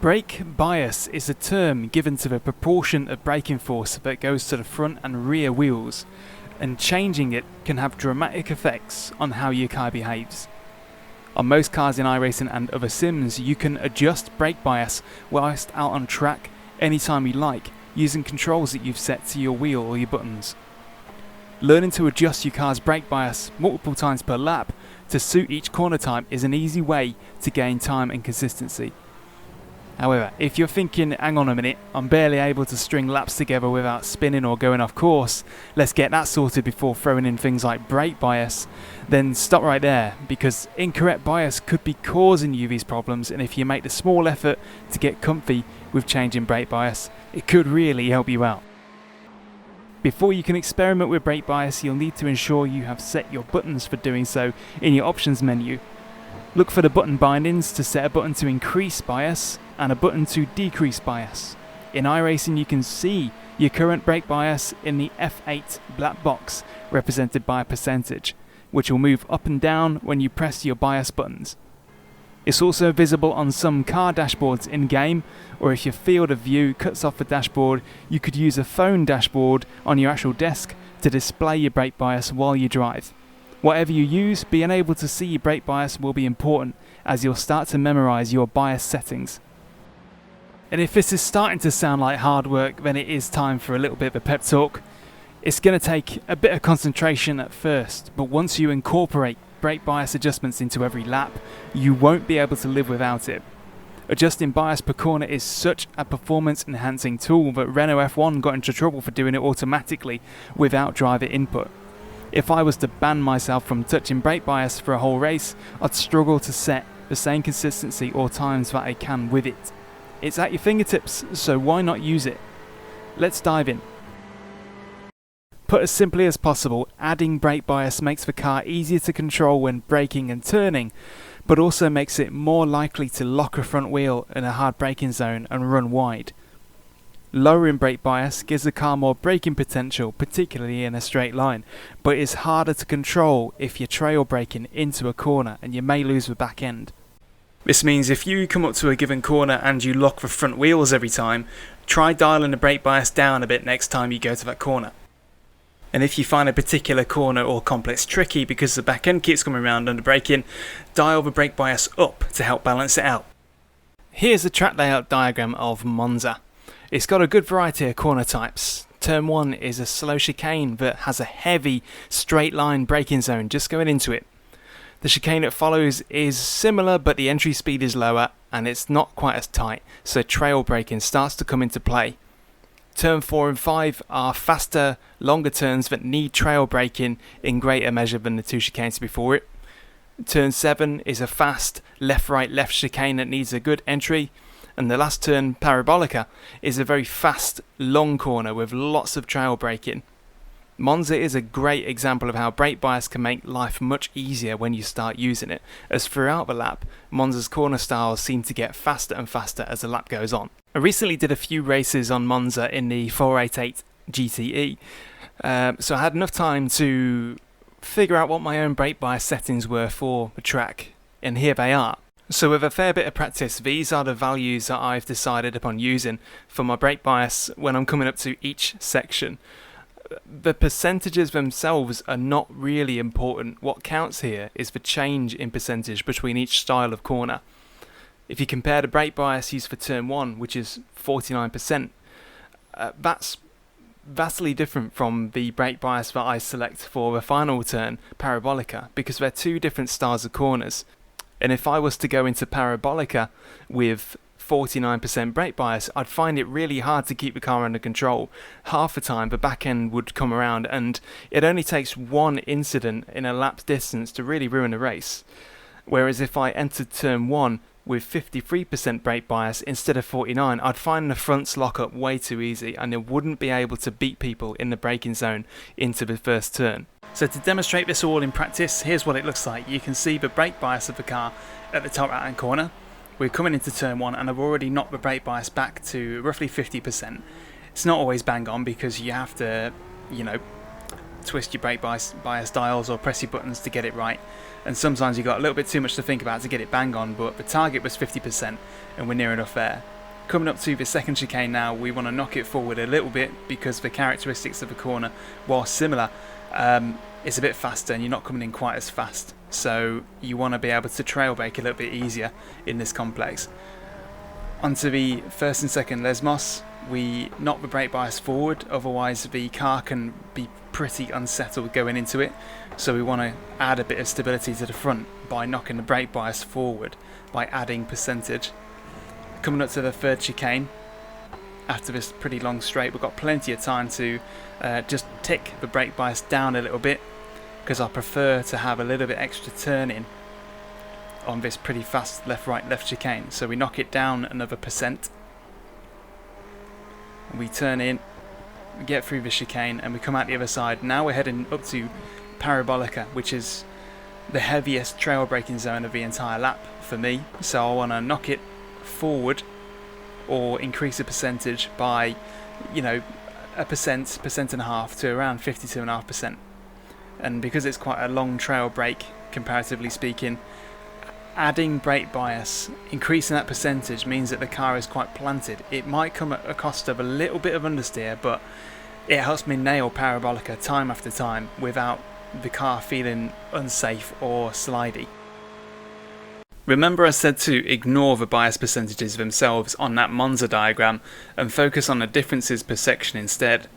Brake bias is a term given to the proportion of braking force that goes to the front and rear wheels, and changing it can have dramatic effects on how your car behaves. On most cars in iRacing and other sims, you can adjust brake bias whilst out on track anytime you like, using controls that you've set to your wheel or your buttons. Learning to adjust your car's brake bias multiple times per lap to suit each corner type is an easy way to gain time and consistency. However, if you're thinking, hang on a minute, I'm barely able to string laps together without spinning or going off course, let's get that sorted before throwing in things like brake bias, then stop right there, because incorrect bias could be causing you these problems, and if you make the small effort to get comfy with changing brake bias, it could really help you out. Before you can experiment with brake bias, you'll need to ensure you have set your buttons for doing so in your options menu. Look for the button bindings to set a button to increase bias and a button to decrease bias. In iRacing you can see your current brake bias in the F8 black box represented by a percentage, which will move up and down when you press your bias buttons. It's also visible on some car dashboards in game, or if your field of view cuts off the dashboard, you could use a phone dashboard on your actual desk to display your brake bias while you drive. Whatever you use, being able to see your brake bias will be important, as you'll start to memorize your bias settings. And if this is starting to sound like hard work, then it is time for a little bit of a pep talk. It's going to take a bit of concentration at first, but once you incorporate brake bias adjustments into every lap, you won't be able to live without it. Adjusting bias per corner is such a performance enhancing tool that Renault F1 got into trouble for doing it automatically without driver input. If I was to ban myself from touching brake bias for a whole race, I'd struggle to set the same consistency or times that I can with it. It's at your fingertips, so why not use it? Let's dive in. Put as simply as possible, adding brake bias makes the car easier to control when braking and turning, but also makes it more likely to lock a front wheel in a hard braking zone and run wide. Lowering brake bias gives the car more braking potential, particularly in a straight line, but is harder to control if you're trail braking into a corner and you may lose the back end. This means if you come up to a given corner and you lock the front wheels every time, try dialing the brake bias down a bit next time you go to that corner. And if you find a particular corner or complex tricky because the back end keeps coming around under braking, dial the brake bias up to help balance it out. Here's a track layout diagram of Monza. It's got a good variety of corner types. Turn 1 is a slow chicane that has a heavy straight line braking zone just going into it. The chicane it follows is similar, but the entry speed is lower and it's not quite as tight, so trail braking starts to come into play. Turn 4 and 5 are faster, longer turns that need trail braking in greater measure than the two chicanes before it. Turn 7 is a fast left-right-left chicane that needs a good entry. And the last turn, Parabolica, is a very fast, long corner with lots of trail braking. Monza is a great example of how brake bias can make life much easier when you start using it, as throughout the lap, Monza's corner styles seem to get faster and faster as the lap goes on. I recently did a few races on Monza in the 488 GTE, so I had enough time to figure out what my own brake bias settings were for the track, and here they are. So with a fair bit of practice, these are the values that I've decided upon using for my brake bias when I'm coming up to each section. The percentages themselves are not really important. What counts here is the change in percentage between each style of corner. If you compare the brake bias used for turn 1, which is 49%, that's vastly different from the brake bias that I select for the final turn, Parabolica, because they're two different styles of corners. And if I was to go into Parabolica with 49% brake bias, I'd find it really hard to keep the car under control. Half the time the back end would come around, and it only takes one incident in a lap's distance to really ruin a race. Whereas if I entered turn 1 with 53% brake bias instead of 49, I'd find the fronts lock up way too easy and it wouldn't be able to beat people in the braking zone into the first turn. So to demonstrate this all in practice, here's what it looks like. You can see the brake bias of the car at the top right hand corner. We're coming into turn 1 and I've already knocked the brake bias back to roughly 50%. It's not always bang on because you have to, twist your brake bias dials or press your buttons to get it right. And sometimes you've got a little bit too much to think about to get it bang on, but the target was 50% and we're near enough there. Coming up to the second chicane now, we want to knock it forward a little bit because the characteristics of the corner, while similar, it's a bit faster and you're not coming in quite as fast. So you want to be able to trail brake a little bit easier in this complex. Onto the first and second Lesmos, we knock the brake bias forward, otherwise the car can be pretty unsettled going into it. So we want to add a bit of stability to the front by knocking the brake bias forward by adding percentage. Coming up to the third chicane, after this pretty long straight, we've got plenty of time to just tick the brake bias down a little bit, because I prefer to have a little bit extra turning on this pretty fast left right left chicane. So we knock it down another percent, we turn in, we get through the chicane, and we come out the other side. Now we're heading up to Parabolica, which is the heaviest trail braking zone of the entire lap for me. So I want to knock it forward or increase the percentage by, you know, a percent and a half to around 52.5%. And because it's quite a long trail brake, comparatively speaking, adding brake bias, increasing that percentage, means that the car is quite planted. It might come at a cost of a little bit of understeer, but it helps me nail Parabolica time after time without the car feeling unsafe or slidey. Remember I said to ignore the bias percentages themselves on that Monza diagram and focus on the differences per section instead.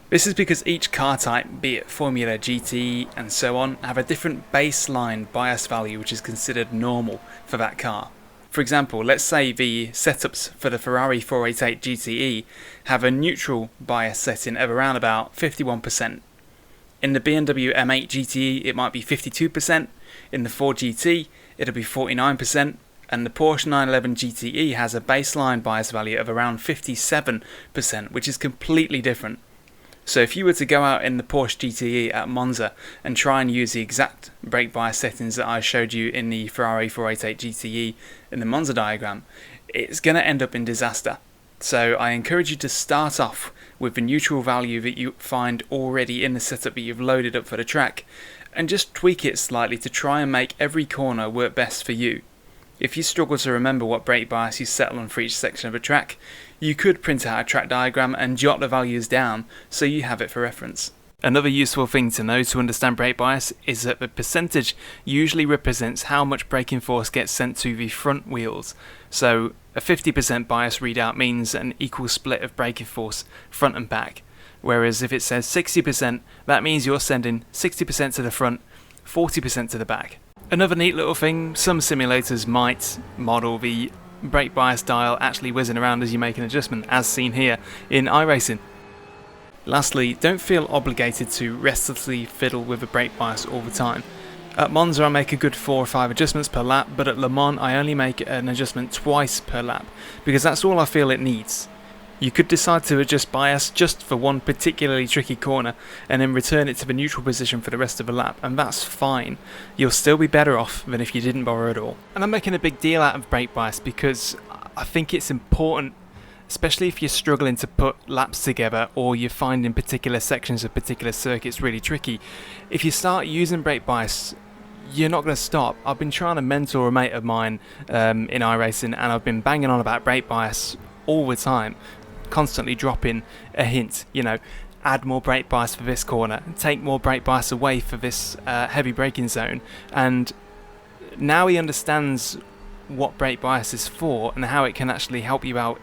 This is because each car type, be it Formula GT and so on, have a different baseline bias value which is considered normal for that car. For example, let's say the setups for the Ferrari 488 GTE have a neutral bias setting of around about 51%. In the BMW M8 GTE it might be 52%, in the Ford GT it'll be 49%, and the Porsche 911 GTE has a baseline bias value of around 57%, which is completely different. So if you were to go out in the Porsche GTE at Monza and try and use the exact brake bias settings that I showed you in the Ferrari 488 GTE in the Monza diagram, it's going to end up in disaster. So I encourage you to start off with the neutral value that you find already in the setup that you've loaded up for the track, and just tweak it slightly to try and make every corner work best for you. If you struggle to remember what brake bias you settle on for each section of a track, you could print out a track diagram and jot the values down so you have it for reference. Another useful thing to know to understand brake bias is that the percentage usually represents how much braking force gets sent to the front wheels. So a 50% bias readout means an equal split of braking force front and back. Whereas if it says 60%, that means you're sending 60% to the front, 40% to the back. Another neat little thing, some simulators might model the brake bias dial actually whizzing around as you make an adjustment, as seen here in iRacing. Lastly, don't feel obligated to restlessly fiddle with the brake bias all the time. At Monza I make a good 4 or 5 adjustments per lap, but at Le Mans I only make an adjustment twice per lap, because that's all I feel it needs. You could decide to adjust bias just for one particularly tricky corner and then return it to the neutral position for the rest of the lap, and that's fine. You'll still be better off than if you didn't bother at all. And I'm making a big deal out of brake bias because I think it's important, especially if you're struggling to put laps together or you're finding particular sections of particular circuits really tricky. If you start using brake bias, you're not going to stop. I've been trying to mentor a mate of mine in iRacing, and I've been banging on about brake bias all the time, constantly dropping a hint, you know, add more brake bias for this corner, take more brake bias away for this heavy braking zone. And now he understands what brake bias is for and how it can actually help you out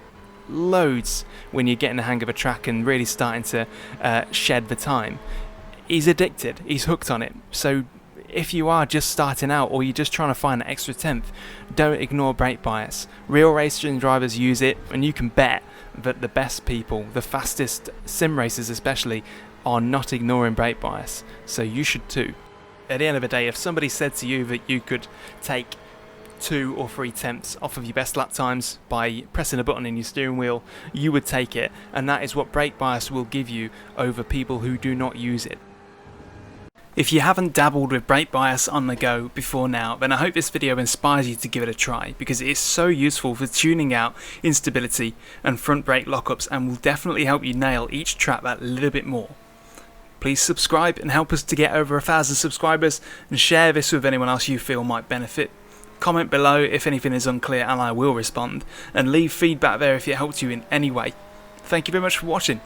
loads when you're getting the hang of a track and really starting to shed the time. He's addicted, he's hooked on it. So if you are just starting out or you're just trying to find an extra tenth, don't ignore brake bias. Real racing drivers use it, and you can bet that the best people, the fastest sim racers especially, are not ignoring brake bias. So you should too. At the end of the day, if somebody said to you that you could take 2 or 3 tenths off of your best lap times by pressing a button in your steering wheel, you would take it, and that is what brake bias will give you over people who do not use it. If you haven't dabbled with brake bias on the go before now, then I hope this video inspires you to give it a try, because it is so useful for tuning out instability and front brake lockups, and will definitely help you nail each trap that little bit more. Please subscribe and help us to get over 1,000 subscribers, and share this with anyone else you feel might benefit. Comment below if anything is unclear and I will respond, and leave feedback there if it helped you in any way. Thank you very much for watching.